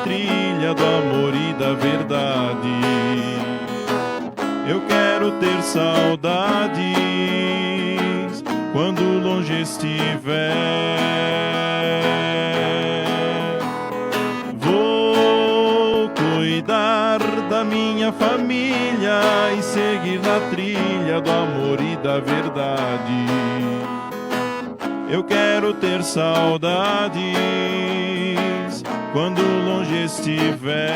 trilha do amor e da verdade. Eu quero ter saudades quando longe estiver. Vou cuidar da minha família e seguir na trilha do amor e da verdade. Eu quero ter saudades quando longe estiver.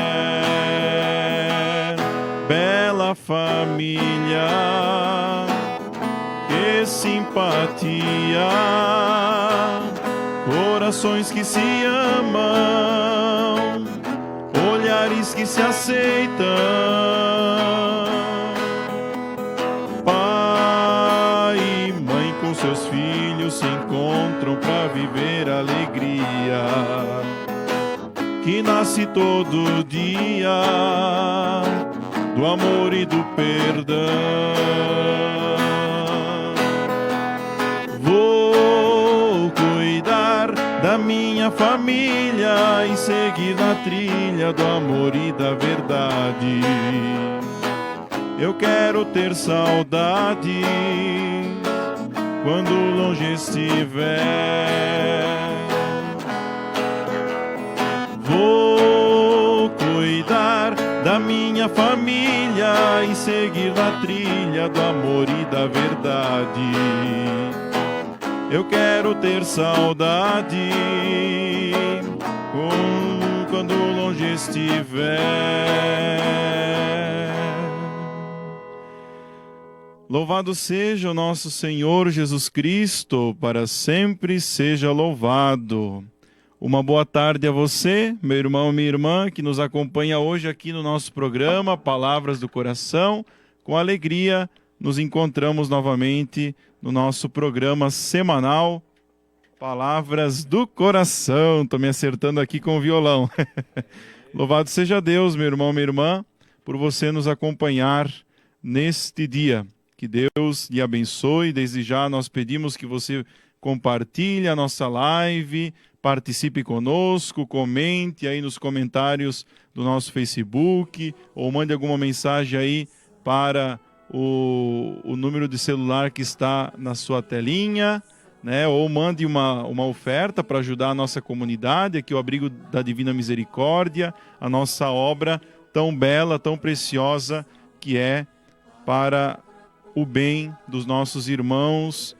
Bela família, que simpatia, corações que se amam, olhares que se aceitam. Pai e mãe com seus filhos se encontram para viver a alegria que nasce todo dia do amor e do perdão. Vou cuidar da minha família e seguir na trilha do amor e da verdade. Eu quero ter saudade quando longe estiver. Vou cuidar da minha família e seguir na trilha do amor e da verdade. Eu quero ter saudade quando longe estiver. Louvado seja o nosso Senhor Jesus Cristo, para sempre seja louvado. Uma boa tarde a você, meu irmão e minha irmã, que nos acompanha hoje aqui no nosso programa Palavras do Coração. Com alegria, nos encontramos novamente no nosso programa semanal Palavras do Coração. Estou me acertando aqui com o violão. Louvado seja Deus, meu irmão e minha irmã, por você nos acompanhar neste dia. Que Deus lhe abençoe. Desde já nós pedimos que você compartilhe a nossa live, participe conosco, comente aí nos comentários do nosso Facebook, ou mande alguma mensagem aí para o número de celular que está na sua telinha, né? Ou mande uma oferta para ajudar a nossa comunidade, aqui o Abrigo da Divina Misericórdia, a nossa obra tão bela, tão preciosa, que é para o bem dos nossos irmãos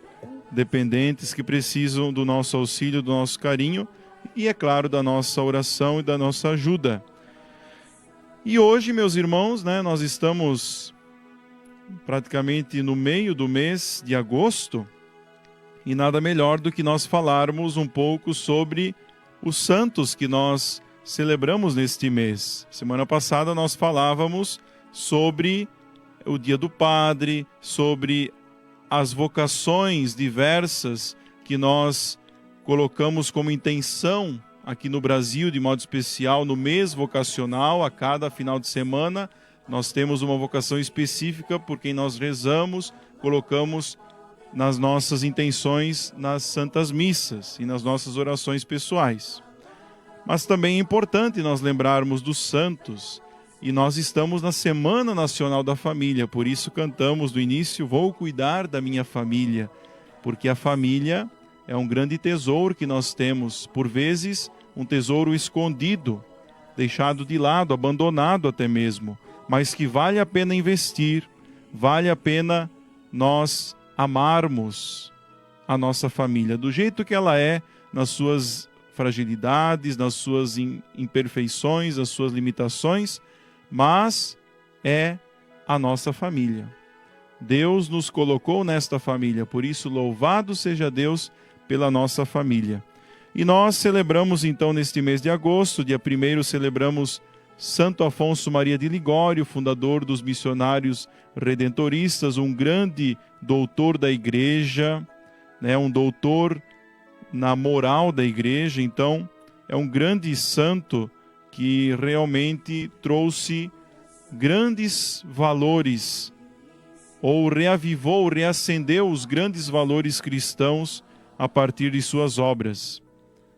dependentes que precisam do nosso auxílio, do nosso carinho e, é claro, da nossa oração e da nossa ajuda. E hoje, meus irmãos, né, nós estamos praticamente no meio do mês de agosto e nada melhor do que nós falarmos um pouco sobre os santos que nós celebramos neste mês. Semana passada nós falávamos sobre o Dia do Padre, sobre as vocações diversas que nós colocamos como intenção aqui no Brasil, de modo especial, no mês vocacional. A cada final de semana nós temos uma vocação específica por quem nós rezamos, colocamos nas nossas intenções nas santas missas e nas nossas orações pessoais. Mas também é importante nós lembrarmos dos santos. E nós estamos na Semana Nacional da Família, por isso cantamos no início: vou cuidar da minha família, porque a família é um grande tesouro que nós temos, por vezes um tesouro escondido, deixado de lado, abandonado até mesmo, mas que vale a pena investir, vale a pena nós amarmos a nossa família, do jeito que ela é, nas suas fragilidades, nas suas imperfeições, nas suas limitações, mas é a nossa família. Deus nos colocou nesta família, por isso louvado seja Deus pela nossa família. E nós celebramos então neste mês de agosto, dia 1º, celebramos Santo Afonso Maria de Ligório, fundador dos missionários redentoristas, um grande doutor da igreja, né, um doutor na moral da igreja. Então é um grande santo que realmente trouxe grandes valores, ou reavivou, reacendeu os grandes valores cristãos a partir de suas obras.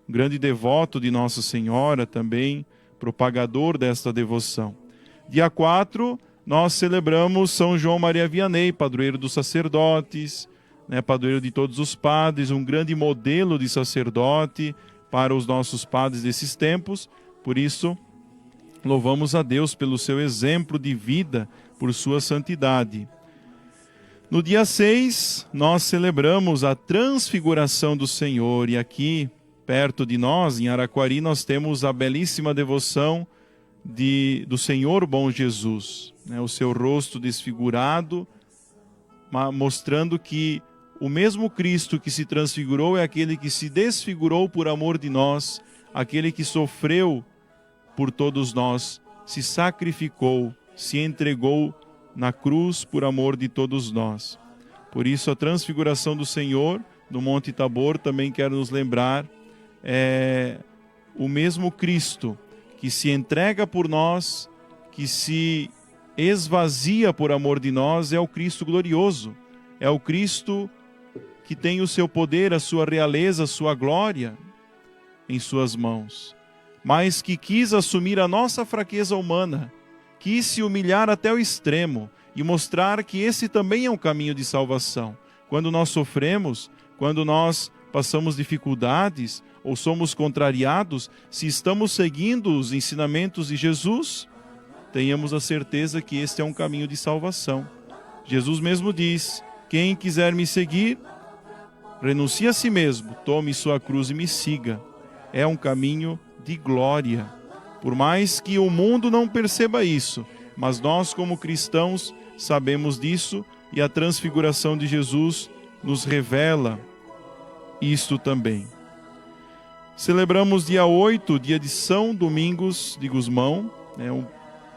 Grande devoto de Nossa Senhora também, propagador desta devoção. Dia 4, nós celebramos São João Maria Vianney, padroeiro dos sacerdotes, padroeiro de todos os padres, um grande modelo de sacerdote para os nossos padres desses tempos. Por isso, louvamos a Deus pelo seu exemplo de vida, por sua santidade. No dia 6, nós celebramos a transfiguração do Senhor, e aqui, perto de nós, em Araquari, nós temos a belíssima devoção do Senhor Bom Jesus, o seu rosto desfigurado, mostrando que o mesmo Cristo que se transfigurou é aquele que se desfigurou por amor de nós, aquele que sofreu por todos nós, se sacrificou, se entregou na cruz por amor de todos nós. Por isso a transfiguração do Senhor no Monte Tabor também quer nos lembrar o mesmo Cristo que se entrega por nós, que se esvazia por amor de nós, é o Cristo glorioso, é o Cristo que tem o seu poder, a sua realeza, a sua glória em suas mãos, mas que quis assumir a nossa fraqueza humana, quis se humilhar até o extremo e mostrar que esse também é um caminho de salvação. Quando nós sofremos, quando nós passamos dificuldades ou somos contrariados, se estamos seguindo os ensinamentos de Jesus, tenhamos a certeza que este é um caminho de salvação. Jesus mesmo diz: quem quiser me seguir, renuncie a si mesmo, tome sua cruz e me siga. É um caminho de glória. Por mais que o mundo não perceba isso, mas nós como cristãos sabemos disso, e a transfiguração de Jesus nos revela isto também. Celebramos dia 8, dia de São Domingos de Gusmão, um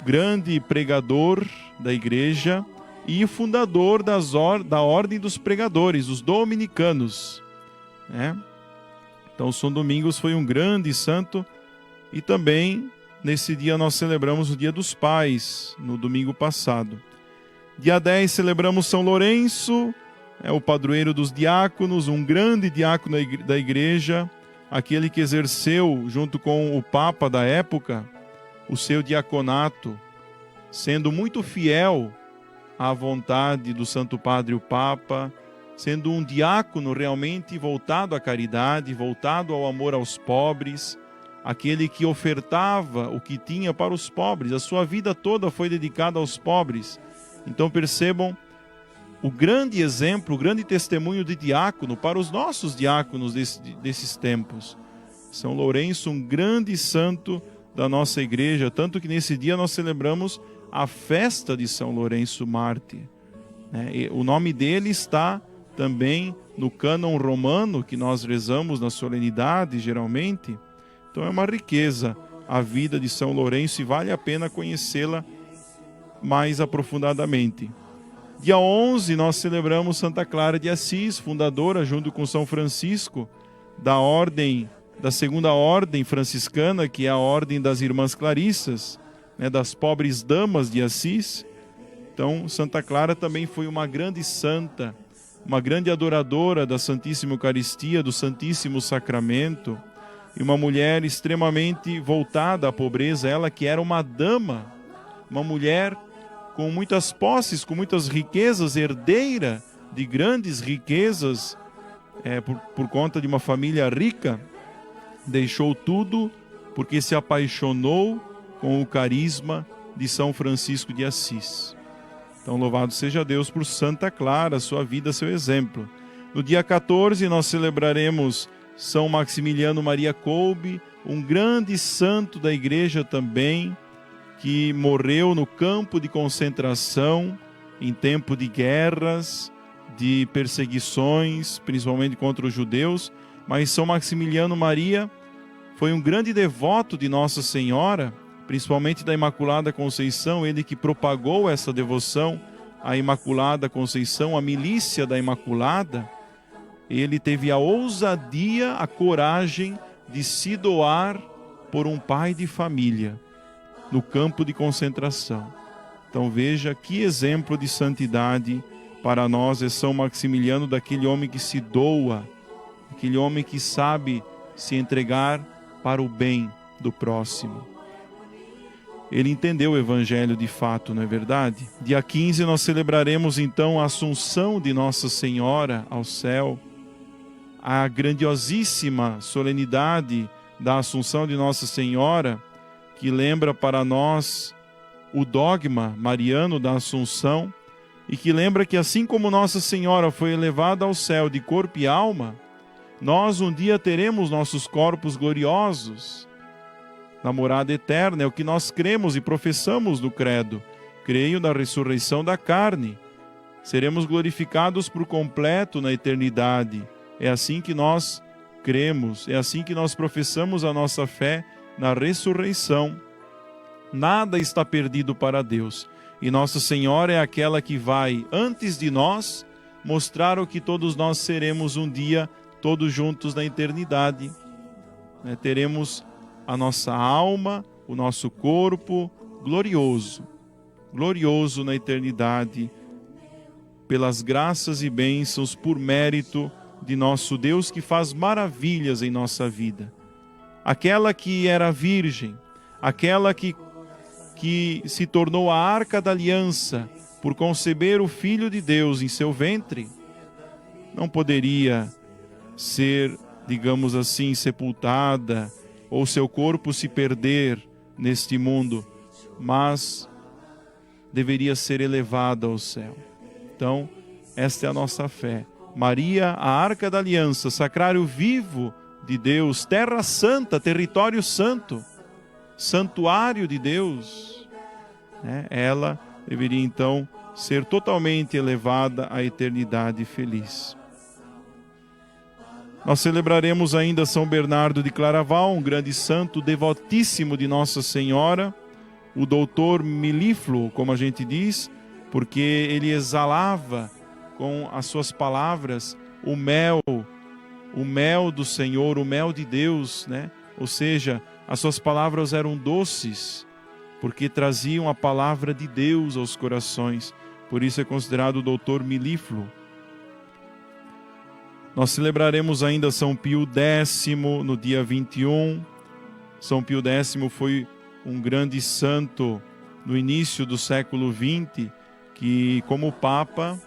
grande pregador da igreja e fundador da Ordem dos Pregadores, os dominicanos. Então São Domingos foi um grande santo, e também nesse dia nós celebramos o Dia dos Pais, no domingo passado. Dia 10 celebramos São Lourenço, o padroeiro dos diáconos, um grande diácono da igreja, aquele que exerceu, junto com o Papa da época, o seu diaconato, sendo muito fiel à vontade do Santo Padre o Papa, sendo um diácono realmente voltado à caridade, voltado ao amor aos pobres, aquele que ofertava o que tinha para os pobres. A sua vida toda foi dedicada aos pobres. Então percebam o grande exemplo, o grande testemunho de diácono para os nossos diáconos desses tempos. São Lourenço, um grande santo da nossa igreja, tanto que nesse dia nós celebramos a festa de São Lourenço Mártir. O nome dele está também no cânon romano, que nós rezamos na solenidade, geralmente. Então é uma riqueza a vida de São Lourenço, e vale a pena conhecê-la mais aprofundadamente. Dia 11 nós celebramos Santa Clara de Assis, fundadora, junto com São Francisco, da segunda ordem franciscana, que é a Ordem das Irmãs Clarissas, das pobres damas de Assis. Então Santa Clara também foi uma grande santa, uma grande adoradora da Santíssima Eucaristia, do Santíssimo Sacramento, e uma mulher extremamente voltada à pobreza, ela que era uma dama, uma mulher com muitas posses, com muitas riquezas, herdeira de grandes riquezas, por conta de uma família rica, deixou tudo porque se apaixonou com o carisma de São Francisco de Assis. Então louvado seja Deus por Santa Clara, sua vida, seu exemplo. No dia 14 nós celebraremos São Maximiliano Maria Kolbe, um grande santo da igreja também, que morreu no campo de concentração em tempo de guerras, de perseguições, principalmente contra os judeus. Mas São Maximiliano Maria foi um grande devoto de Nossa Senhora, principalmente da Imaculada Conceição, ele que propagou essa devoção à Imaculada Conceição, a milícia da Imaculada. Ele teve a ousadia, a coragem de se doar por um pai de família no campo de concentração. Então veja que exemplo de santidade para nós é São Maximiliano, daquele homem que se doa, aquele homem que sabe se entregar para o bem do próximo. ele entendeu o Evangelho de fato, não é verdade? Dia 15 nós celebraremos então a Assunção de Nossa Senhora ao céu, a grandiosíssima solenidade da Assunção de Nossa Senhora, que lembra para nós o dogma mariano da Assunção, e que lembra que assim como Nossa Senhora foi elevada ao céu de corpo e alma, nós um dia teremos nossos corpos gloriosos na morada eterna. É o que nós cremos e professamos no credo. Creio na ressurreição da carne. Seremos glorificados por completo na eternidade. É assim que nós cremos, é assim que nós professamos a nossa fé na ressurreição. Nada está perdido para Deus. E Nossa Senhora é aquela que vai, antes de nós, mostrar o que todos nós seremos um dia, todos juntos na eternidade. Teremos a nossa alma, o nosso corpo glorioso, glorioso na eternidade, pelas graças e bênçãos, por mérito de nosso Deus que faz maravilhas em nossa vida. Aquela que era virgem, aquela que se tornou a arca da aliança por conceber o Filho de Deus em seu ventre, não poderia ser, digamos assim, sepultada ou seu corpo se perder neste mundo, mas deveria ser elevada ao céu. Então, esta é a nossa fé. Maria, a arca da aliança, sacrário vivo de Deus, terra santa, território santo, santuário de Deus, ela deveria então ser totalmente elevada à eternidade feliz. Nós celebraremos ainda São Bernardo de Claraval, um grande santo devotíssimo de Nossa Senhora, o doutor Milífluo, como a gente diz, porque ele exalava com as suas palavras o mel do Senhor, o mel de Deus, Ou seja, as suas palavras eram doces, porque traziam a palavra de Deus aos corações. Por isso é considerado o doutor Milífluo. Nós celebraremos ainda São Pio X no dia 21. São Pio X foi um grande santo no início do século XX, que como Papa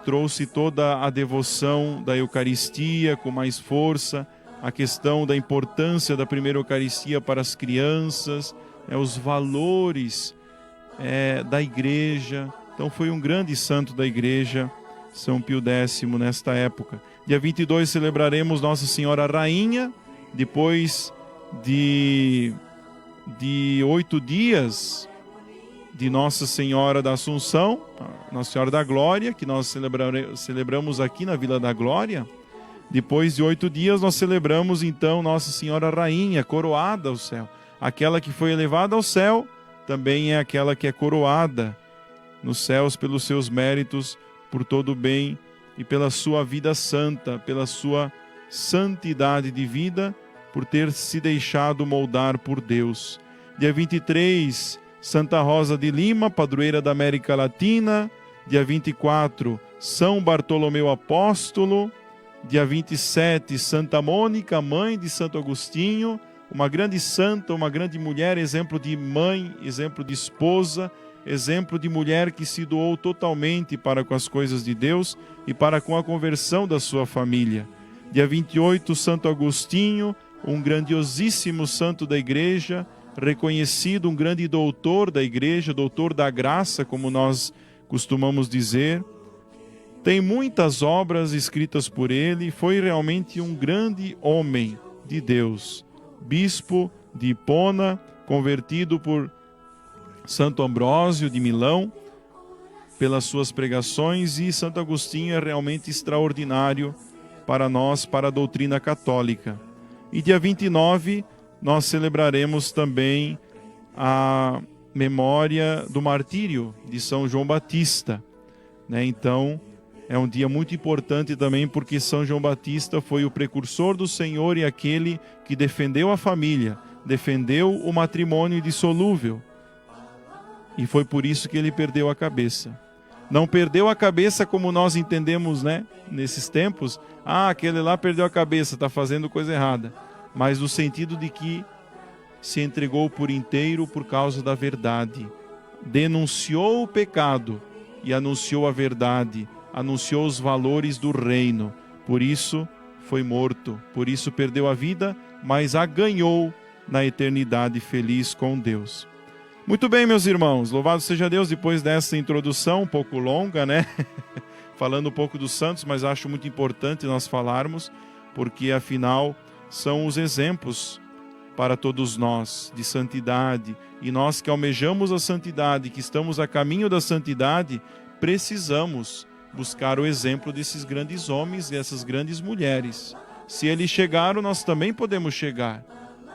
trouxe toda a devoção da Eucaristia com mais força, a questão da importância da primeira Eucaristia para as crianças, os valores da Igreja. Então foi um grande santo da Igreja, São Pio X, nesta época. Dia 22 celebraremos Nossa Senhora Rainha, depois de 8 dias de Nossa Senhora da Assunção, Nossa Senhora da Glória, que nós celebramos aqui na Vila da Glória. Depois de 8 dias nós celebramos então Nossa Senhora Rainha, coroada ao céu. Aquela que foi elevada ao céu também é aquela que é coroada nos céus pelos seus méritos, por todo o bem e pela sua vida santa, pela sua santidade de vida, por ter se deixado moldar por Deus. Dia 23, Santa Rosa de Lima, padroeira da América Latina. Dia 24, São Bartolomeu Apóstolo. Dia 27, Santa Mônica, mãe de Santo Agostinho, uma grande santa, uma grande mulher, exemplo de mãe, exemplo de esposa, exemplo de mulher que se doou totalmente para com as coisas de Deus e para com a conversão da sua família. Dia 28, Santo Agostinho, um grandiosíssimo santo da Igreja, reconhecido, um grande doutor da Igreja, doutor da graça, como nós costumamos dizer. Tem muitas obras escritas por ele, foi realmente um grande homem de Deus. Bispo de Hipona, convertido por Santo Ambrósio de Milão, pelas suas pregações, e Santo Agostinho é realmente extraordinário para nós, para a doutrina católica. E dia 29, nós celebraremos também a memória do martírio de São João Batista, Então, é um dia muito importante também, porque São João Batista foi o precursor do Senhor e aquele que defendeu a família, defendeu o matrimônio indissolúvel. E foi por isso que ele perdeu a cabeça. Não perdeu a cabeça como nós entendemos, nesses tempos. Aquele lá perdeu a cabeça, está fazendo coisa errada. Mas no sentido de que se entregou por inteiro por causa da verdade. Denunciou o pecado e anunciou a verdade, anunciou os valores do reino. Por isso foi morto, por isso perdeu a vida, mas a ganhou na eternidade feliz com Deus. Muito bem, meus irmãos, louvado seja Deus, depois dessa introdução um pouco longa, né? Falando um pouco dos santos, mas acho muito importante nós falarmos, porque afinal são os exemplos para todos nós de santidade, e nós que almejamos a santidade, que estamos a caminho da santidade, precisamos buscar o exemplo desses grandes homens e essas grandes mulheres. Se eles chegaram, nós também podemos chegar.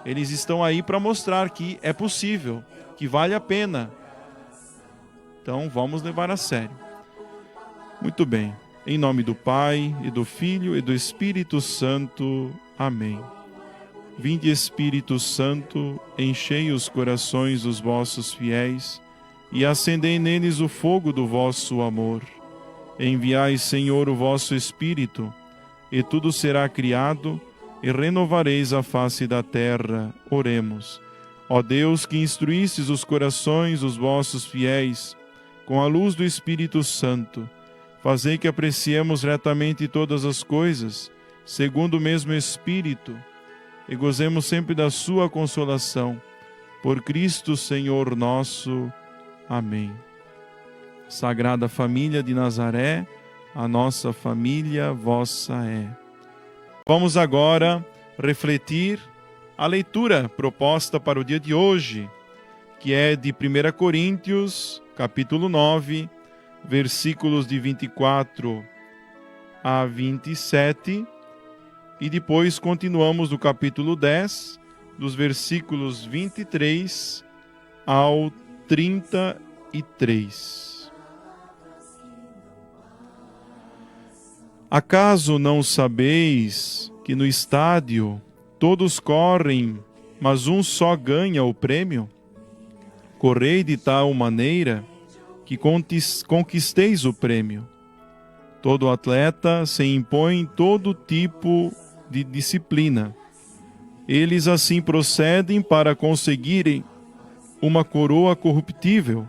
Eles estão aí para mostrar que é possível, que vale a pena. Então vamos levar a sério. Muito bem. Em nome do Pai, e do Filho, e do Espírito Santo. Amém. Vinde, Espírito Santo, enchei os corações dos vossos fiéis, e acendei neles o fogo do vosso amor. Enviai, Senhor, o vosso Espírito, e tudo será criado, e renovareis a face da terra. Oremos. Ó Deus, que instruístes os corações dos vossos fiéis, com a luz do Espírito Santo, fazei que apreciemos retamente todas as coisas, segundo o mesmo Espírito, e gozemos sempre da sua consolação. Por Cristo, Senhor nosso. Amém. Sagrada Família de Nazaré, a nossa família vossa é. Vamos agora refletir a leitura proposta para o dia de hoje, que é de 1 Coríntios, capítulo 9, versículos de 24 a 27, e depois continuamos no capítulo 10, dos versículos 23 ao 33. Acaso não sabeis que no estádio todos correm, mas um só ganha o prêmio? Correi de tal maneira que conquisteis o prêmio. Todo atleta se impõe em todo tipo de disciplina. Eles assim procedem para conseguirem uma coroa corruptível.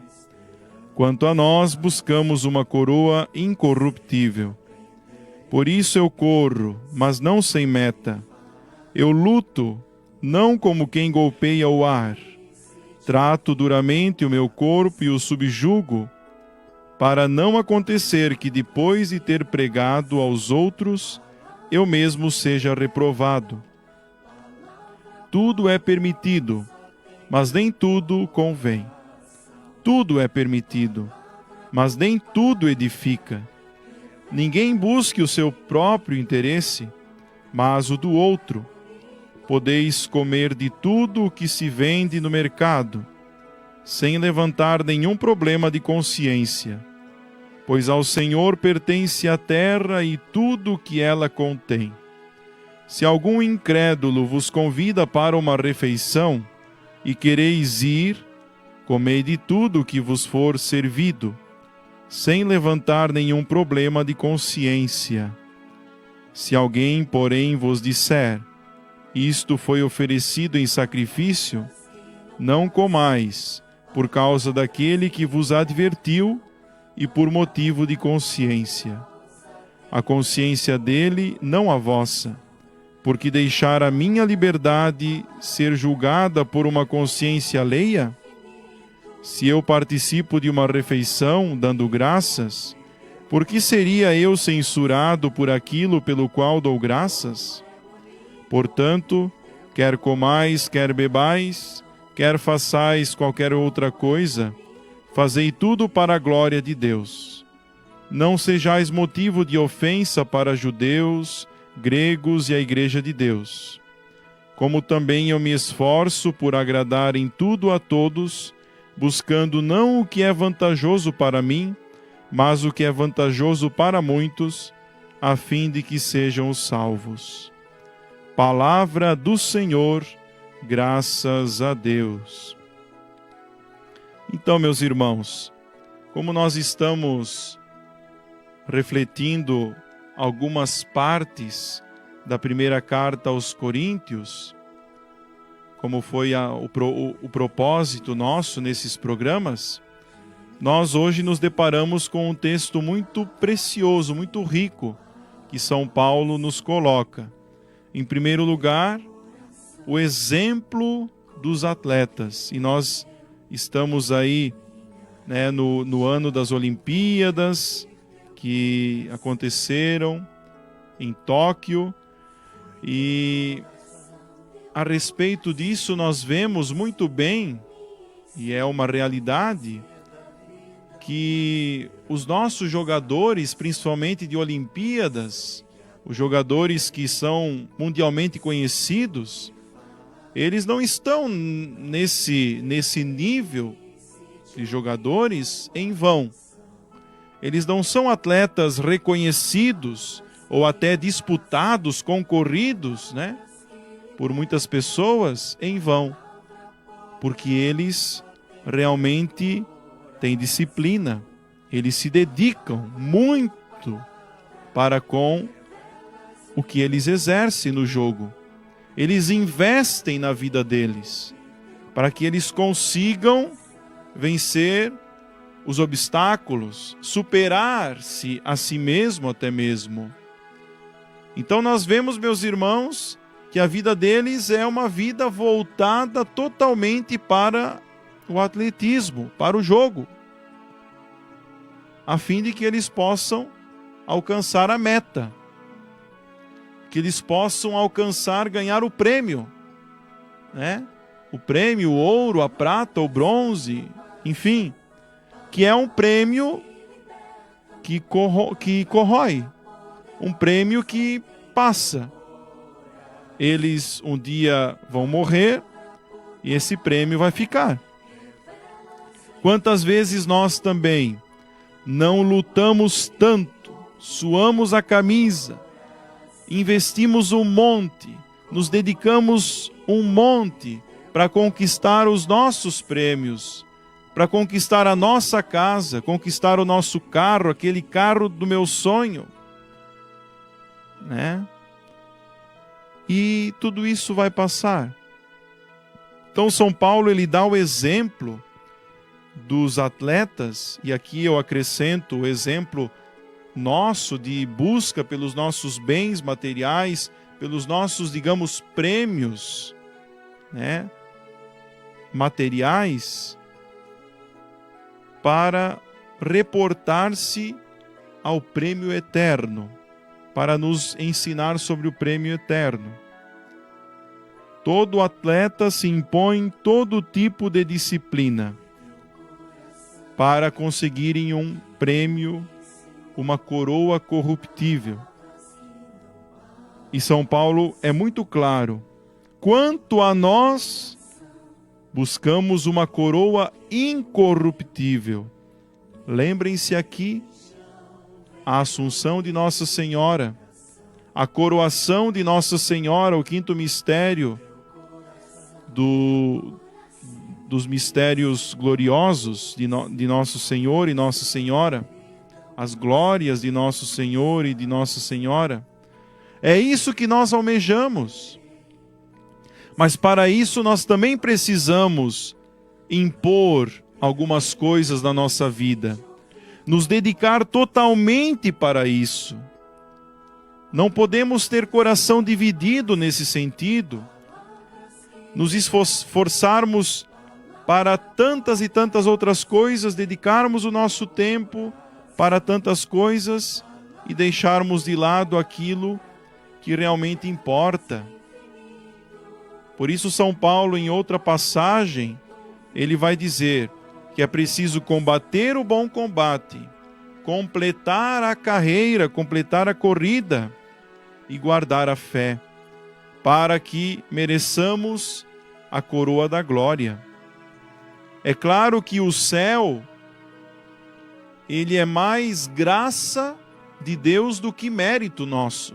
Quanto a nós, buscamos uma coroa incorruptível. Por isso eu corro, mas não sem meta. Eu luto, não como quem golpeia o ar. Trato duramente o meu corpo e o subjugo, para não acontecer que depois de ter pregado aos outros, eu mesmo seja reprovado. Tudo é permitido, mas nem tudo convém. Tudo é permitido, mas nem tudo edifica. Ninguém busque o seu próprio interesse, mas o do outro. Podeis comer de tudo o que se vende no mercado, sem levantar nenhum problema de consciência, pois ao Senhor pertence a terra e tudo o que ela contém. Se algum incrédulo vos convida para uma refeição e quereis ir, comei de tudo o que vos for servido, sem levantar nenhum problema de consciência. Se alguém, porém, vos disser: isto foi oferecido em sacrifício, não comais, por causa daquele que vos advertiu e por motivo de consciência. A consciência dele, não a vossa, porque deixar a minha liberdade ser julgada por uma consciência alheia? Se eu participo de uma refeição dando graças, por que seria eu censurado por aquilo pelo qual dou graças? Portanto, quer comais, quer bebais, quer façais qualquer outra coisa, fazei tudo para a glória de Deus. Não sejais motivo de ofensa para judeus, gregos e a Igreja de Deus. Como também eu me esforço por agradar em tudo a todos, buscando não o que é vantajoso para mim, mas o que é vantajoso para muitos, a fim de que sejam salvos. Palavra do Senhor, graças a Deus. Então, meus irmãos, como nós estamos refletindo algumas partes da primeira carta aos Coríntios, como foi o propósito nosso nesses programas, nós hoje nos deparamos com um texto muito precioso, muito rico, que São Paulo nos coloca. Em primeiro lugar, o exemplo dos atletas. E nós estamos aí, né, no ano das Olimpíadas, que aconteceram em Tóquio, e a respeito disso nós vemos muito bem, e é uma realidade, que os nossos jogadores, principalmente de Olimpíadas, os jogadores que são mundialmente conhecidos, eles não estão nesse nível de jogadores em vão. Eles não são atletas reconhecidos ou até disputados, concorridos, né, por muitas pessoas em vão, porque eles realmente têm disciplina, eles se dedicam muito para com o que eles exercem no jogo. Eles investem na vida deles, para que eles consigam vencer os obstáculos, superar-se a si mesmo até mesmo. Então nós vemos, meus irmãos, que a vida deles é uma vida voltada totalmente para o atletismo, para o jogo, a fim de que eles possam alcançar a meta, que eles possam alcançar, ganhar o prêmio, né? O prêmio, o ouro, a prata, o bronze, enfim, que é um prêmio que corrói, um prêmio que passa. Eles um dia vão morrer e esse prêmio vai ficar. Quantas vezes nós também não lutamos tanto, suamos a camisa, investimos um monte, nos dedicamos um monte para conquistar os nossos prêmios, para conquistar a nossa casa, conquistar o nosso carro, aquele carro do meu sonho, né? E tudo isso vai passar. Então São Paulo, ele dá o exemplo dos atletas, e aqui eu acrescento o exemplo nosso de busca pelos nossos bens materiais, pelos nossos, digamos, prêmios, né, materiais, para reportar-se ao prêmio eterno, para nos ensinar sobre o prêmio eterno. Todo atleta se impõe todo tipo de disciplina para conseguirem um prêmio, uma coroa corruptível. E São Paulo é muito claro: quanto a nós, buscamos uma coroa incorruptível. Lembrem-se aqui a Assunção de Nossa Senhora, a coroação de Nossa Senhora, o quinto mistério dos mistérios gloriosos de Nosso Senhor e Nossa Senhora, as glórias de Nosso Senhor e de Nossa Senhora. É isso que nós almejamos. Mas para isso nós também precisamos impor algumas coisas na nossa vida, nos dedicar totalmente para isso. Não podemos ter coração dividido nesse sentido, nos esforçarmos para tantas e tantas outras coisas, dedicarmos o nosso tempo para tantas coisas e deixarmos de lado aquilo que realmente importa. Por isso São Paulo, em outra passagem, ele vai dizer que é preciso combater o bom combate, completar a carreira, completar a corrida e guardar a fé, para que mereçamos a coroa da glória. É claro que o céu, ele é mais graça de Deus do que mérito nosso.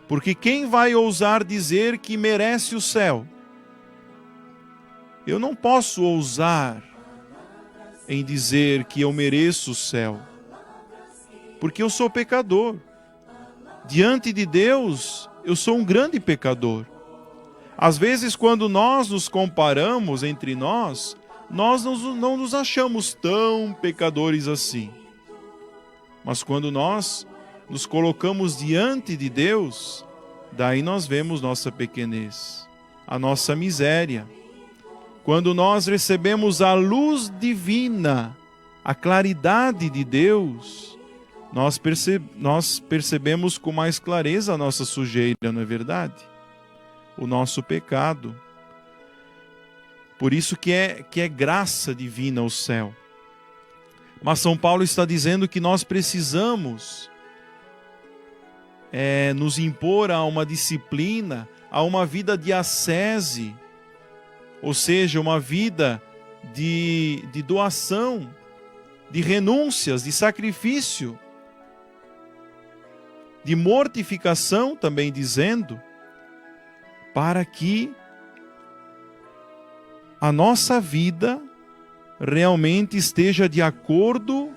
Porque quem vai ousar dizer que merece o céu? Eu não posso ousar em dizer que eu mereço o céu, porque eu sou pecador. Diante de Deus, eu sou um grande pecador. Às vezes, quando nós nos comparamos entre nós não nos achamos tão pecadores assim. Mas quando nós nos colocamos diante de Deus, daí nós vemos nossa pequenez, a nossa miséria. Quando nós recebemos a luz divina, a claridade de Deus, nós percebemos com mais clareza a nossa sujeira, não é verdade? O nosso pecado. Por isso que é graça divina o céu. Mas São Paulo está dizendo que nós precisamos nos impor a uma disciplina, a uma vida de ascese, ou seja, uma vida de doação, de renúncias, de sacrifício, de mortificação, também dizendo, para que a nossa vida realmente esteja de acordo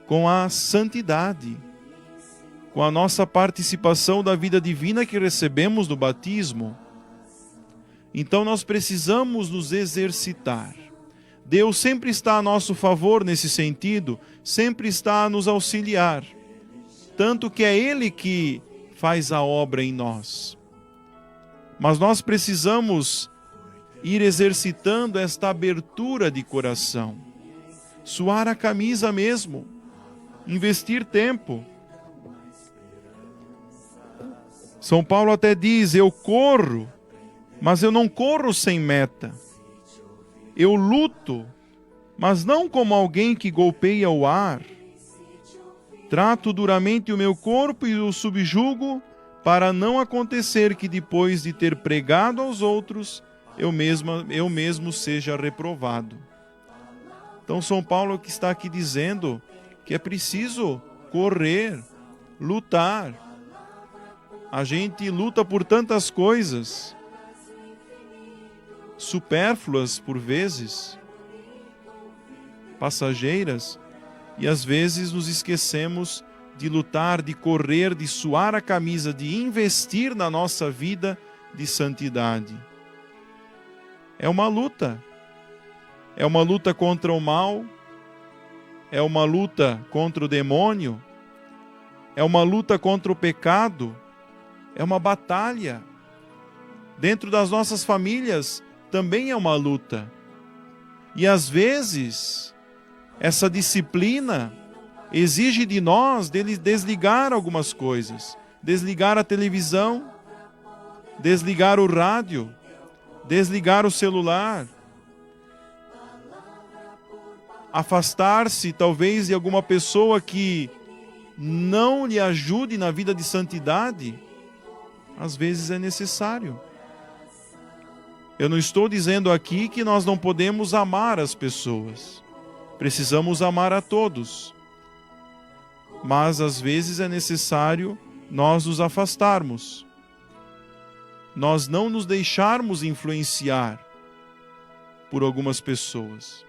com a santidade, com a nossa participação da vida divina que recebemos no batismo. Então nós precisamos nos exercitar. Deus sempre está a nosso favor nesse sentido, sempre está a nos auxiliar, tanto que é Ele que faz a obra em nós. Mas nós precisamos ir exercitando esta abertura de coração, suar a camisa mesmo, investir tempo. São Paulo até diz: eu corro, mas eu não corro sem meta. Eu luto, mas não como alguém que golpeia o ar. Trato duramente o meu corpo e o subjugo, para não acontecer que depois de ter pregado aos outros, eu mesmo seja reprovado. Então São Paulo que está aqui dizendo que é preciso correr, lutar. A gente luta por tantas coisas, supérfluas por vezes, passageiras, e às vezes nos esquecemos de lutar, de correr, de suar a camisa, de investir na nossa vida de santidade. É uma luta contra o mal, é uma luta contra o demônio, é uma luta contra o pecado, é uma batalha. Dentro das nossas famílias também é uma luta. E às vezes, essa disciplina exige de nós desligar algumas coisas, desligar a televisão, desligar o rádio, desligar o celular, afastar-se talvez de alguma pessoa que não lhe ajude na vida de santidade. Às vezes é necessário. Eu não estou dizendo aqui que nós não podemos amar as pessoas. Precisamos amar a todos. Mas às vezes é necessário nós nos afastarmos. Nós não nos deixarmos influenciar por algumas pessoas.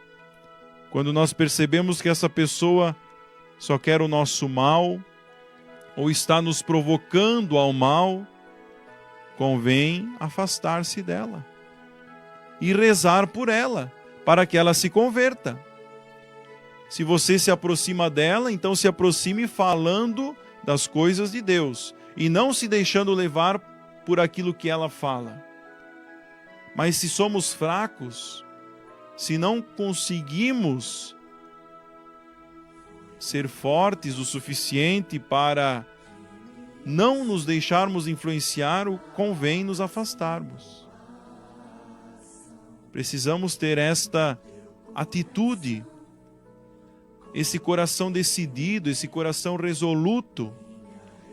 Quando nós percebemos que essa pessoa só quer o nosso mal, ou está nos provocando ao mal, convém afastar-se dela e rezar por ela, para que ela se converta. Se você se aproxima dela, então se aproxime falando das coisas de Deus e não se deixando levar por aquilo que ela fala. Mas se somos fracos, se não conseguimos ser fortes o suficiente para não nos deixarmos influenciar, convém nos afastarmos. Precisamos ter esta atitude, esse coração decidido, esse coração resoluto,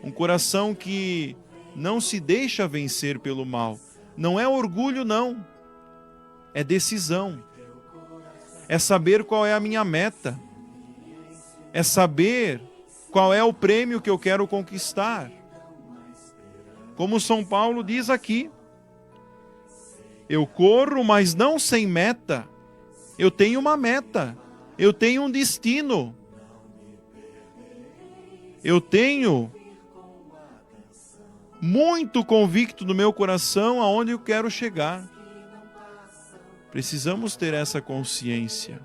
um coração que não se deixa vencer pelo mal. Não é orgulho, não. É decisão. É saber qual é a minha meta. É saber qual é o prêmio que eu quero conquistar. Como São Paulo diz aqui: eu corro, mas não sem meta. Eu tenho uma meta. Eu tenho um destino. Eu tenho muito convicto no meu coração aonde eu quero chegar. Precisamos ter essa consciência.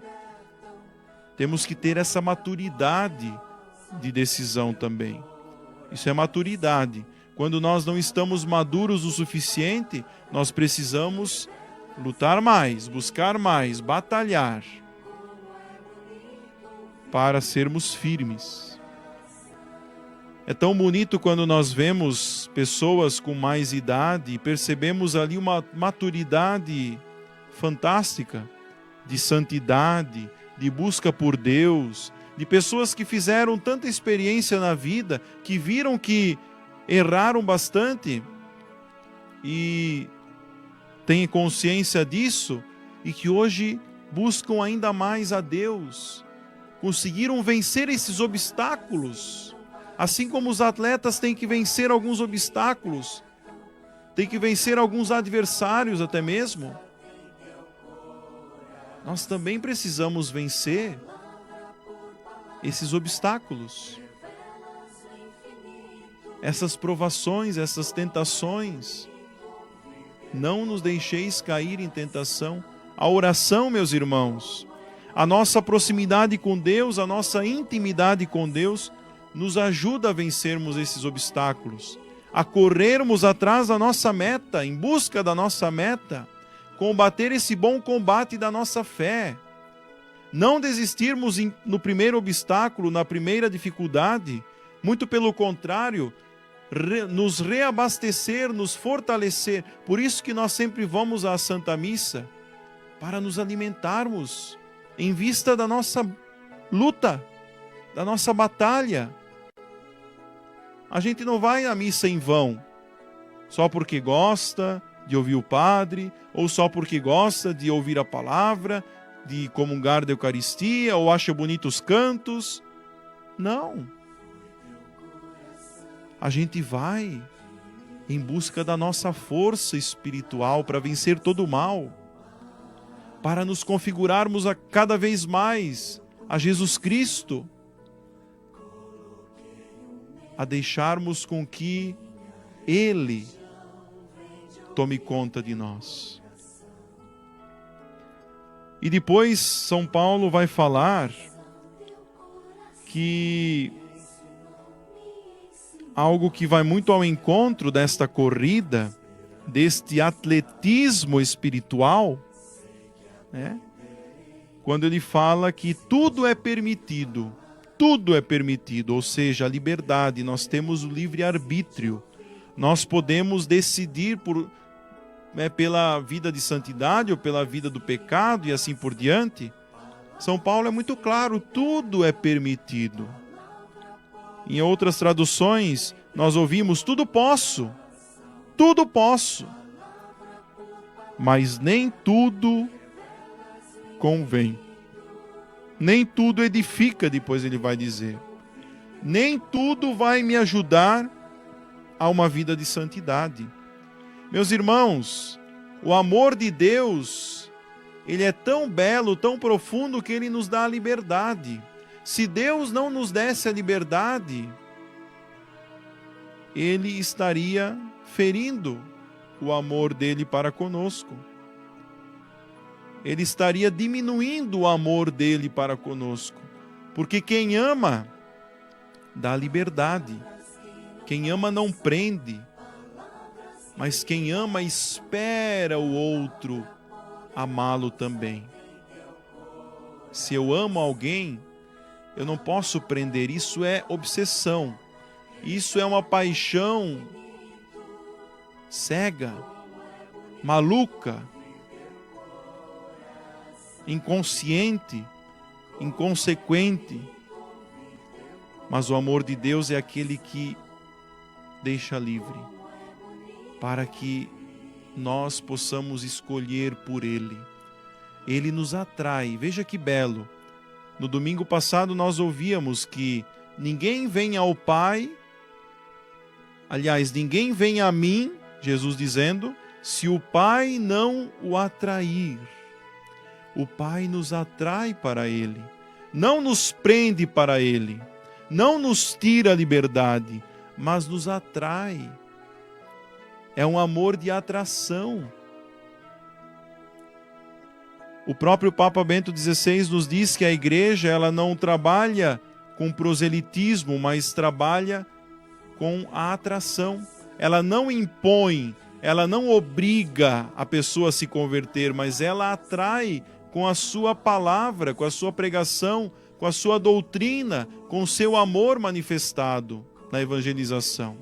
Temos que ter essa maturidade de decisão também. Isso é maturidade. Quando nós não estamos maduros o suficiente, nós precisamos lutar mais, buscar mais, batalhar para sermos firmes. É tão bonito quando nós vemos pessoas com mais idade e percebemos ali uma maturidade fantástica, de santidade, de busca por Deus, de pessoas que fizeram tanta experiência na vida, que viram que erraram bastante e têm consciência disso e que hoje buscam ainda mais a Deus, conseguiram vencer esses obstáculos, assim como os atletas têm que vencer alguns obstáculos, têm que vencer alguns adversários até mesmo. Nós também precisamos vencer esses obstáculos, essas provações, essas tentações. Não nos deixeis cair em tentação. A oração, meus irmãos, a nossa proximidade com Deus, a nossa intimidade com Deus, nos ajuda a vencermos esses obstáculos, a corrermos atrás da nossa meta, em busca da nossa meta, combater esse bom combate da nossa fé. Não desistirmos no primeiro obstáculo, na primeira dificuldade, muito pelo contrário, nos reabastecer, nos fortalecer. Por isso que nós sempre vamos à Santa Missa, para nos alimentarmos em vista da nossa luta, da nossa batalha. A gente não vai à missa em vão, só porque gosta de ouvir o padre, ou só porque gosta de ouvir a palavra, de comungar da Eucaristia, ou acha bonitos cantos. Não. A gente vai em busca da nossa força espiritual para vencer todo o mal, para nos configurarmos a cada vez mais a Jesus Cristo, a deixarmos com que Ele tome conta de nós. E depois São Paulo vai falar que algo que vai muito ao encontro desta corrida, deste atletismo espiritual, né? Quando ele fala que tudo é permitido, ou seja, a liberdade, nós temos o livre-arbítrio, nós podemos decidir pela vida de santidade ou pela vida do pecado e assim por diante. São Paulo é muito claro, tudo é permitido. Em outras traduções, nós ouvimos tudo posso, mas nem tudo convém. Nem tudo edifica, depois ele vai dizer. Nem tudo vai me ajudar a uma vida de santidade. Meus irmãos, o amor de Deus, ele é tão belo, tão profundo, que ele nos dá a liberdade. Se Deus não nos desse a liberdade, ele estaria ferindo o amor dele para conosco. Ele estaria diminuindo o amor dele para conosco. Porque quem ama, dá liberdade. Quem ama não prende. Mas quem ama espera o outro amá-lo também. Se eu amo alguém, eu não posso prender. Isso é obsessão. Isso é uma paixão cega, maluca, inconsciente, inconsequente. Mas o amor de Deus é aquele que deixa livre, para que nós possamos escolher por Ele. Ele nos atrai. Veja que belo. No domingo passado nós ouvíamos que ninguém vem ao Pai, aliás, ninguém vem a mim, Jesus dizendo, se o Pai não o atrair. O Pai nos atrai para Ele, não nos prende para Ele, não nos tira a liberdade, mas nos atrai É um amor de atração. O próprio Papa Bento XVI nos diz que a igreja ela não trabalha com proselitismo, mas trabalha com a atração. Ela não impõe, ela não obriga a pessoa a se converter, mas ela atrai com a sua palavra, com a sua pregação, com a sua doutrina, com o seu amor manifestado na evangelização.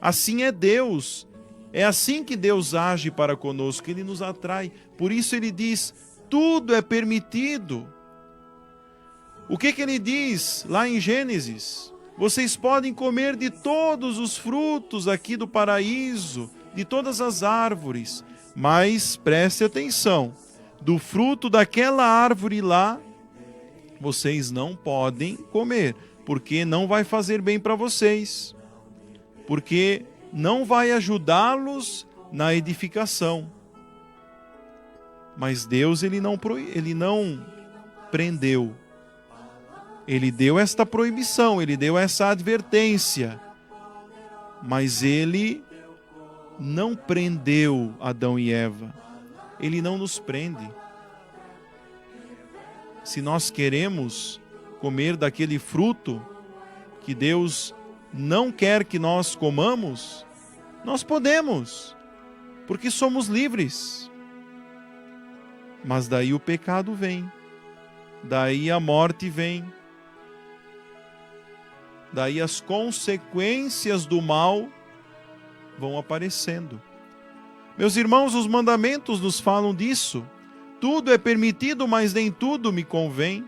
Assim é Deus. É assim que Deus age para conosco, Ele nos atrai. Por isso Ele diz, tudo é permitido. O que Ele diz lá em Gênesis? Vocês podem comer de todos os frutos aqui do paraíso, de todas as árvores, mas preste atenção, do fruto daquela árvore lá, vocês não podem comer, porque não vai fazer bem para vocês, porque não vai ajudá-los na edificação. Mas Deus ele não prendeu. Ele deu esta proibição, ele deu essa advertência. Mas ele não prendeu Adão e Eva. Ele não nos prende. Se nós queremos comer daquele fruto que Deus não quer que nós comamos, nós podemos, porque somos livres. Mas daí o pecado vem, daí a morte vem, daí as consequências do mal vão aparecendo. Meus irmãos, os mandamentos nos falam disso. Tudo é permitido, mas nem tudo me convém.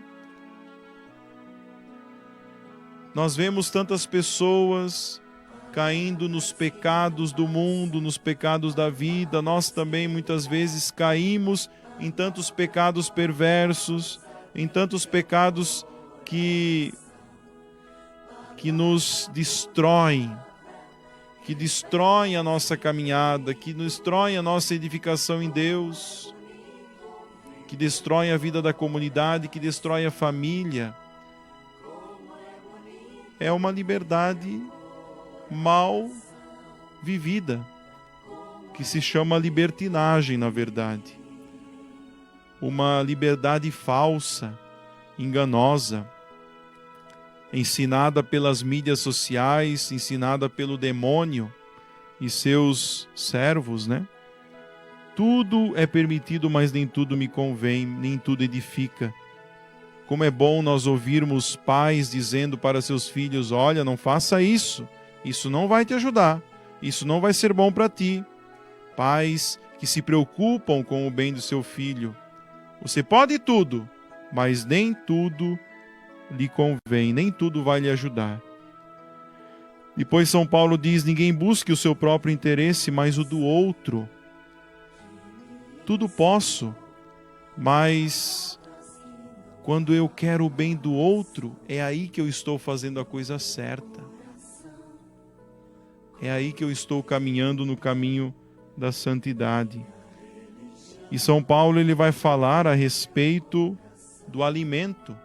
Nós vemos tantas pessoas caindo nos pecados do mundo, nos pecados da vida. Nós também muitas vezes caímos em tantos pecados perversos, em tantos pecados que nos destroem, que destroem a nossa caminhada, que destroem a nossa edificação em Deus, que destroem a vida da comunidade, que destroem a família. É uma liberdade mal vivida, que se chama libertinagem, na verdade. Uma liberdade falsa, enganosa, ensinada pelas mídias sociais, ensinada pelo demônio e seus servos, né? Tudo é permitido, mas nem tudo me convém, nem tudo edifica. Como é bom nós ouvirmos pais dizendo para seus filhos, olha, não faça isso, isso não vai te ajudar, isso não vai ser bom para ti. Pais que se preocupam com o bem do seu filho. Você pode tudo, mas nem tudo lhe convém, nem tudo vai lhe ajudar. Depois São Paulo diz, ninguém busque o seu próprio interesse, mas o do outro. Tudo posso, mas quando eu quero o bem do outro, é aí que eu estou fazendo a coisa certa. É aí que eu estou caminhando no caminho da santidade. E São Paulo ele vai falar a respeito do alimento.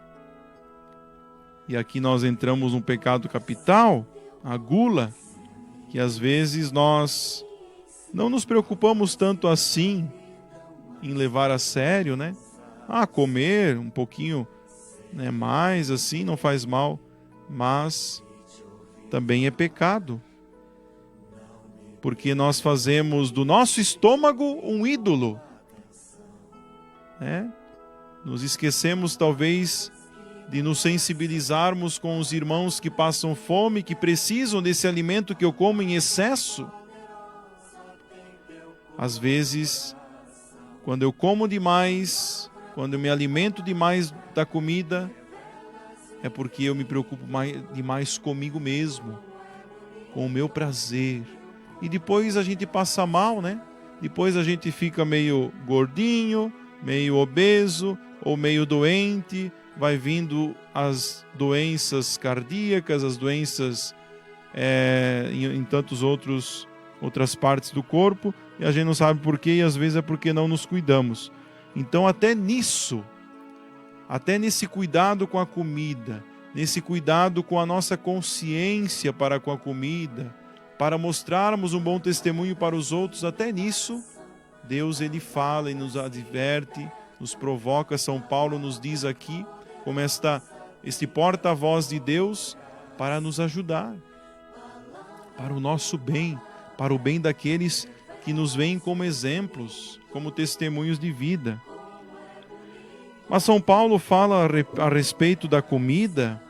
E aqui nós entramos num pecado capital, a gula, que às vezes nós não nos preocupamos tanto assim em levar a sério, né? Comer um pouquinho, né, mais assim não faz mal, mas também é pecado. Porque nós fazemos do nosso estômago um ídolo. Nos esquecemos talvez de nos sensibilizarmos com os irmãos que passam fome, que precisam desse alimento que eu como em excesso. Às vezes, quando eu como demais, quando eu me alimento demais da comida, é porque eu me preocupo demais comigo mesmo, com o meu prazer. E depois a gente passa mal, né? Depois a gente fica meio gordinho, meio obeso ou meio doente, vai vindo as doenças cardíacas, as doenças em tantos outras partes do corpo, e a gente não sabe por quê, e às vezes é porque não nos cuidamos. Então até nisso, até nesse cuidado com a comida, nesse cuidado com a nossa consciência para com a comida, para mostrarmos um bom testemunho para os outros, até nisso, Deus ele fala e nos adverte, nos provoca. São Paulo nos diz aqui, como este porta-voz de Deus, para nos ajudar, para o nosso bem, para o bem daqueles que nos veem como exemplos, como testemunhos de vida. Mas São Paulo fala a respeito da comida,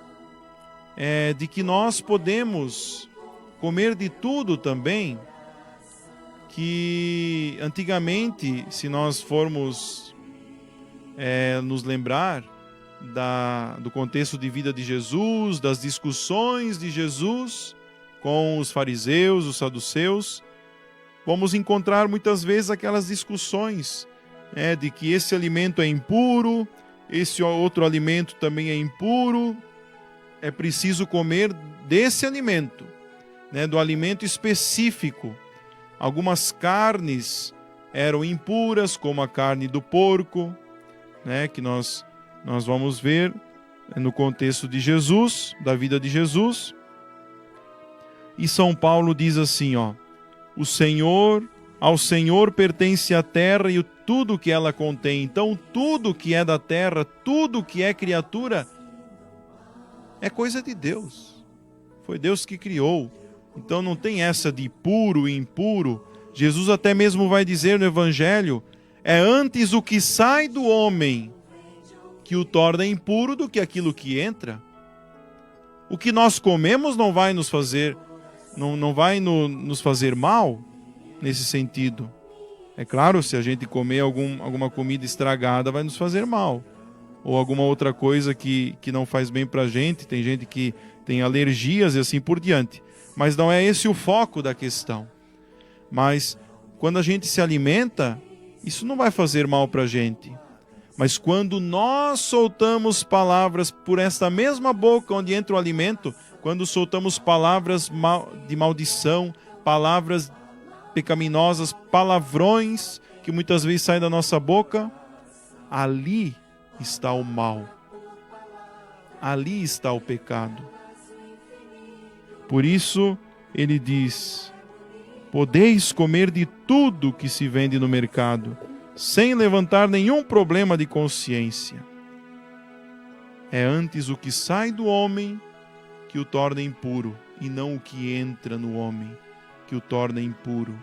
de que nós podemos comer de tudo também, que antigamente, se nós formos nos lembrar do contexto de vida de Jesus, das discussões de Jesus com os fariseus, os saduceus, vamos encontrar muitas vezes aquelas discussões de que esse alimento é impuro, esse outro alimento também é impuro, é preciso comer desse alimento, do alimento específico. Algumas carnes eram impuras, como a carne do porco, que nós vamos ver no contexto de Jesus, da vida de Jesus. E São Paulo diz assim, ao Senhor pertence a terra e tudo que ela contém. Então, tudo que é da terra, tudo que é criatura, é coisa de Deus. Foi Deus que criou. Então, não tem essa de puro e impuro. Jesus até mesmo vai dizer no Evangelho, é antes o que sai do homem que o torna impuro do que aquilo que entra. O que nós comemos não vai nos fazer, não vai nos fazer mal nesse sentido. É claro, se a gente comer alguma comida estragada, vai nos fazer mal. Ou alguma outra coisa que não faz bem pra gente. Tem gente que tem alergias e assim por diante. Mas não é esse o foco da questão. Mas quando a gente se alimenta, isso não vai fazer mal pra gente. Mas quando nós soltamos palavras por esta mesma boca onde entra o alimento, quando soltamos palavras de maldição, palavras pecaminosas, palavrões que muitas vezes saem da nossa boca, ali está o mal. Ali está o pecado. Por isso, ele diz, podeis comer de tudo que se vende no mercado, sem levantar nenhum problema de consciência. É antes o que sai do homem que o torna impuro, e não o que entra no homem que o torna impuro.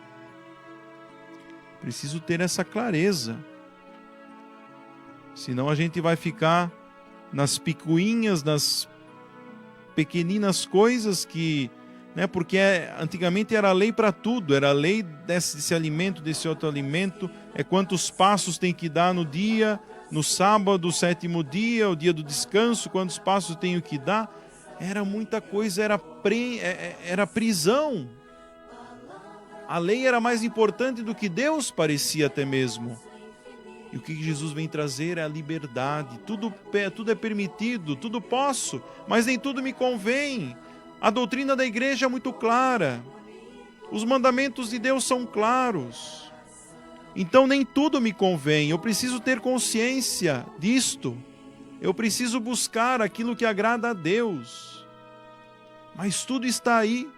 Preciso ter essa clareza. Senão a gente vai ficar nas picuinhas, nas pequeninas coisas que... porque antigamente era lei para tudo, era lei desse alimento, desse outro alimento, quantos passos tem que dar no dia, no sábado, o 7º dia, o dia do descanso, quantos passos tenho que dar. Era muita coisa, era prisão. A lei era mais importante do que Deus, parecia até mesmo. E o que Jesus vem trazer é a liberdade. Tudo é permitido, tudo posso, mas nem tudo me convém. A doutrina da igreja é muito clara. Os mandamentos de Deus são claros. Então nem tudo me convém. Eu preciso ter consciência disto. Eu preciso buscar aquilo que agrada a Deus. Mas tudo está aí.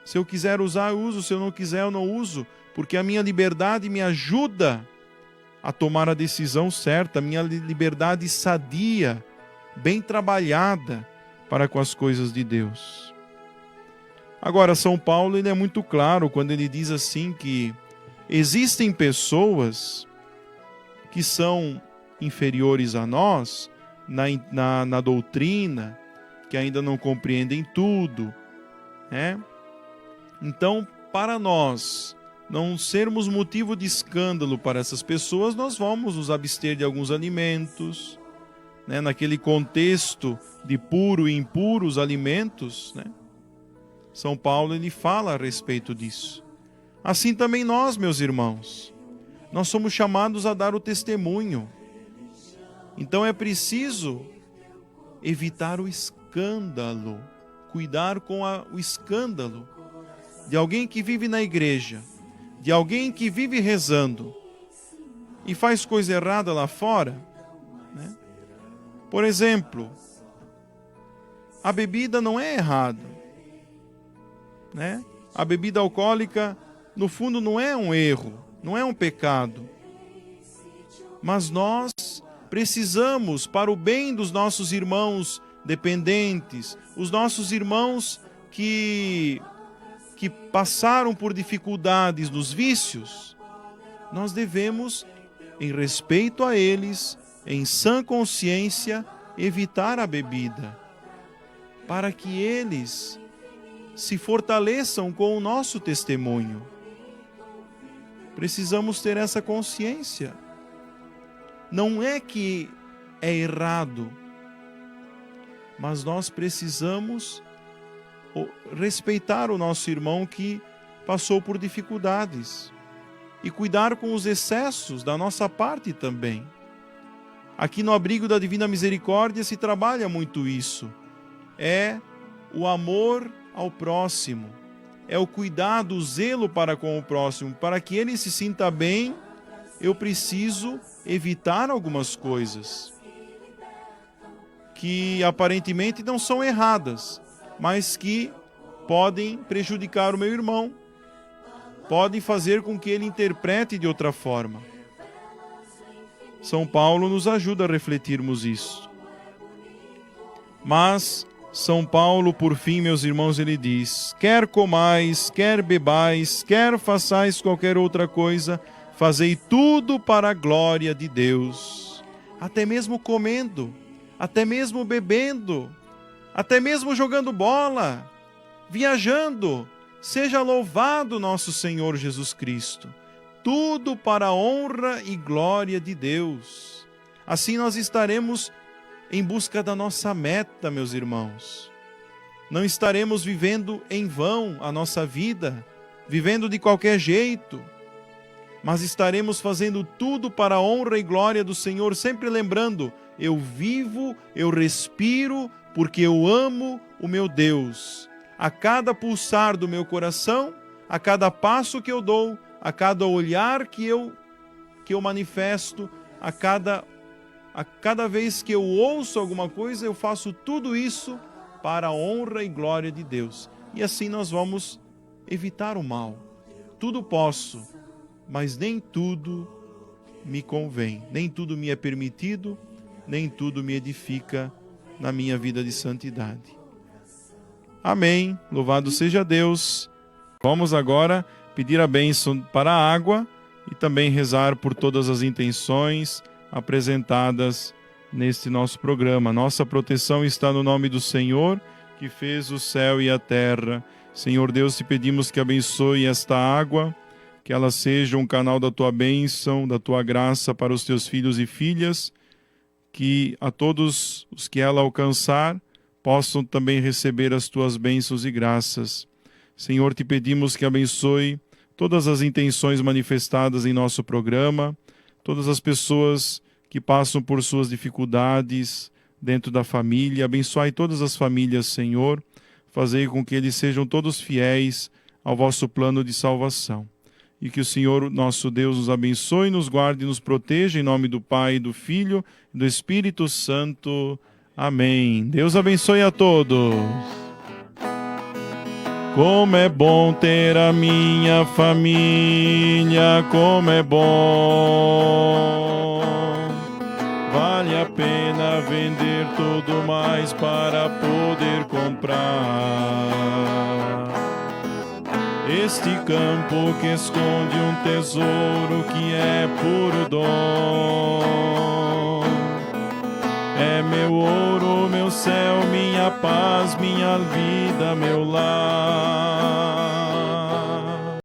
Se eu quiser usar, eu uso. Se eu não quiser, eu não uso. Porque a minha liberdade me ajuda a tomar a decisão certa. A minha liberdade sadia, bem trabalhada para com as coisas de Deus. Agora, São Paulo ele é muito claro quando ele diz assim que existem pessoas que são inferiores a nós na doutrina, que ainda não compreendem tudo, Então, para nós não sermos motivo de escândalo para essas pessoas, nós vamos nos abster de alguns alimentos, naquele contexto de puro e impuro os alimentos, São Paulo ele fala a respeito disso. Assim também nós, meus irmãos, nós somos chamados a dar o testemunho. Então é preciso evitar o escândalo, cuidar com o escândalo de alguém que vive na igreja, de alguém que vive rezando e faz coisa errada lá fora, Por exemplo, a bebida não é errada. né? A bebida alcoólica, no fundo, não é um erro, não é um pecado. Mas nós precisamos, para o bem dos nossos irmãos dependentes, os nossos irmãos que passaram por dificuldades nos vícios, nós devemos, em respeito a eles, em sã consciência, evitar a bebida, para que eles se fortaleçam com o nosso testemunho. Precisamos ter essa consciência. Não é que é errado, mas nós precisamos respeitar o nosso irmão que passou por dificuldades e cuidar com os excessos da nossa parte também. Aqui no Abrigo da Divina Misericórdia se trabalha muito isso. É o amor ao próximo, é o cuidado, o zelo para com o próximo. Para que ele se sinta bem, eu preciso evitar algumas coisas que aparentemente não são erradas, mas que podem prejudicar o meu irmão, podem fazer com que ele interprete de outra forma. São Paulo nos ajuda a refletirmos isso. Mas São Paulo, por fim, meus irmãos, ele diz: quer comais, quer bebais, quer façais qualquer outra coisa, fazei tudo para a glória de Deus. Até mesmo comendo, até mesmo bebendo, até mesmo jogando bola, viajando, seja louvado nosso Senhor Jesus Cristo. Tudo para a honra e glória de Deus. Assim nós estaremos em busca da nossa meta, meus irmãos. Não estaremos vivendo em vão a nossa vida, vivendo de qualquer jeito, mas estaremos fazendo tudo para a honra e glória do Senhor, sempre lembrando: eu vivo, eu respiro, porque eu amo o meu Deus. A cada pulsar do meu coração, a cada passo que eu dou, a cada olhar que eu manifesto, a cada vez que eu ouço alguma coisa, eu faço tudo isso para a honra e glória de Deus. E assim nós vamos evitar o mal. Tudo posso, mas nem tudo me convém, nem tudo me é permitido, nem tudo me edifica na minha vida de santidade. Amém. Louvado seja Deus. Vamos agora pedir a bênção para a água e também rezar por todas as intenções apresentadas neste nosso programa. Nossa proteção está no nome do Senhor, que fez o céu e a terra. Senhor Deus, te pedimos que abençoe esta água, que ela seja um canal da tua bênção, da tua graça para os teus filhos e filhas, que a todos os que ela alcançar possam também receber as tuas bênçãos e graças. Senhor, te pedimos que abençoe todas as intenções manifestadas em nosso programa, todas as pessoas que passam por suas dificuldades dentro da família. Abençoai todas as famílias, Senhor. Fazei com que eles sejam todos fiéis ao vosso plano de salvação. E que o Senhor, nosso Deus, nos abençoe, nos guarde e nos proteja, em nome do Pai, do Filho e do Espírito Santo. Amém. Deus abençoe a todos. Como é bom ter a minha família, como é bom. Vale a pena vender tudo mais para poder comprar este campo que esconde um tesouro que é puro dom. É meu ouro, meu céu, minha paz, minha vida, meu lar.